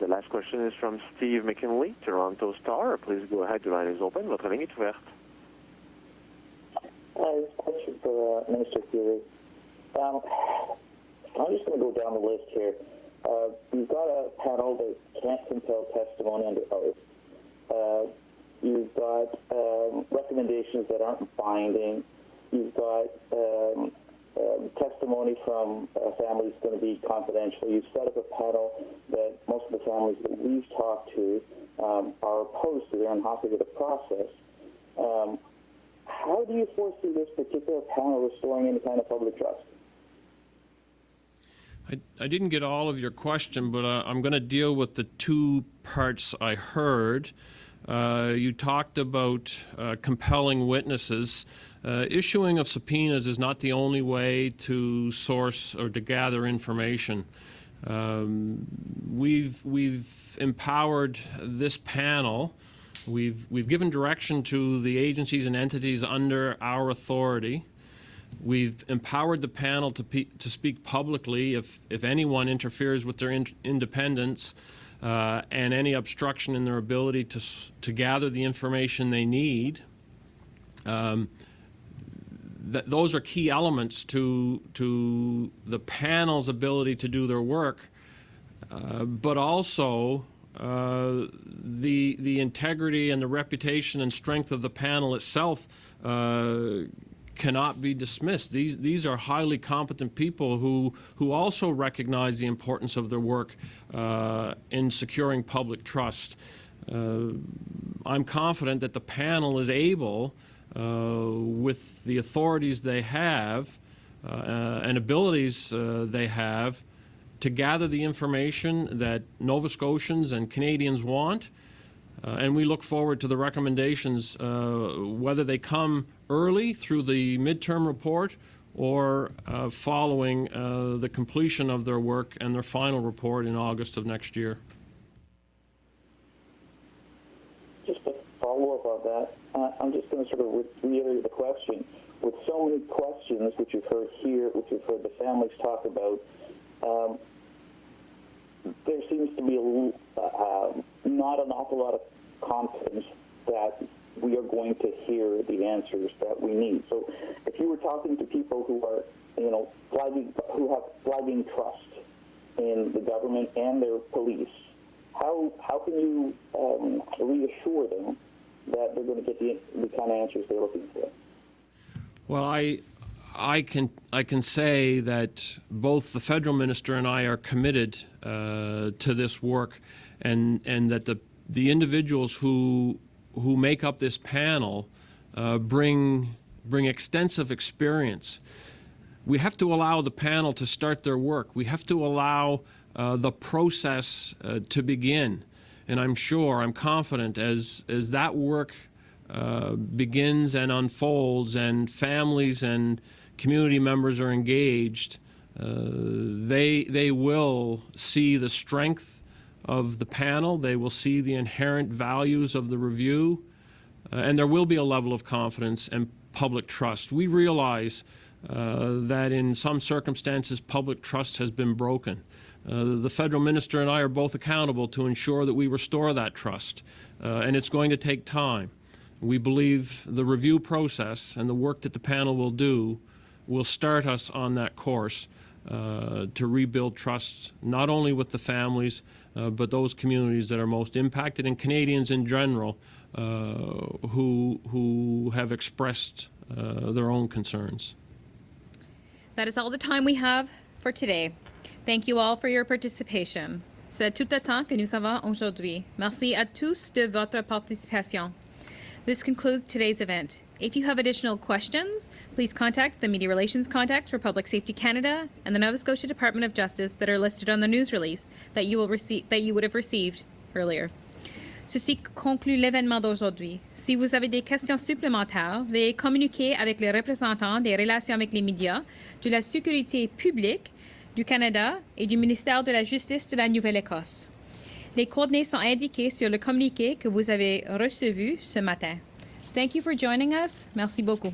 The last question is from Steve McKinley, Toronto Star. Please go ahead. Your line is open. Votre ligne est ouverte. Hi, this question for Minister Furey. I'm just going to go down the list here. You've got a panel that can't compel testimony under oath. You've got recommendations that aren't binding. You've got testimony from families going to be confidential. You've set up a panel that most of the families that we've talked to are opposed to. They're unhappy with the process. How do you foresee this particular panel restoring any kind of public trust? I didn't get all of your question, but I'm going to deal with the two parts I heard. You talked about compelling witnesses. Issuing of subpoenas is not the only way to source or to gather information. We've empowered this panel. We've given direction to the agencies and entities under our authority. We've empowered the panel to speak publicly if anyone interferes with their independence and any obstruction in their ability to gather the information they need. Those are key elements to the panel's ability to do their work, but also the integrity and the reputation and strength of the panel itself cannot be dismissed. These are highly competent people who also recognize the importance of their work in securing public trust. I'm confident that the panel is able, with the authorities they have and abilities they have, to gather the information that Nova Scotians and Canadians want. And we look forward to the recommendations, whether they come early through the midterm report or following the completion of their work and their final report in August of next year. Just to follow up on that, I'm just going to sort of reiterate the question. With so many questions, which you've heard here, which you've heard the families talk about, there seems to be not an awful lot of confidence that we are going to hear the answers that we need. So, if you were talking to people who are, who have flagging trust in the government and their police, how can you reassure them that they're going to get the kind of answers they're looking for? Well, I can say that both the federal minister and I are committed to this work, and that the individuals who make up this panel bring extensive experience. We have to allow the panel to start their work. We have to allow the process to begin, and I'm confident as that work begins and unfolds, and families and community members are engaged, they will see the strength of the panel, they will see the inherent values of the review, and there will be a level of confidence and public trust. We realize that in some circumstances public trust has been broken. The federal minister and I are both accountable to ensure that we restore that trust, and it's going to take time. We believe the review process and the work that the panel will do will start us on that course to rebuild trust, not only with the families, but those communities that are most impacted, and Canadians in general who have expressed their own concerns. That is all the time we have for today. Thank you all for your participation. C'est tout le temps que nous avons aujourd'hui. Merci à tous de votre participation. This concludes today's event. If you have additional questions, please contact the Media Relations contacts for Public Safety Canada and the Nova Scotia Department of Justice that are listed on the news release that you would have received earlier. Ceci conclut l'événement d'aujourd'hui. Si vous avez des questions supplémentaires, veuillez communiquer avec les représentants des relations avec les médias, de la sécurité publique du Canada et du ministère de la Justice de la Nouvelle-Écosse. Les coordonnées sont indiquées sur le communiqué que vous avez reçu ce matin. Thank you for joining us. Merci beaucoup.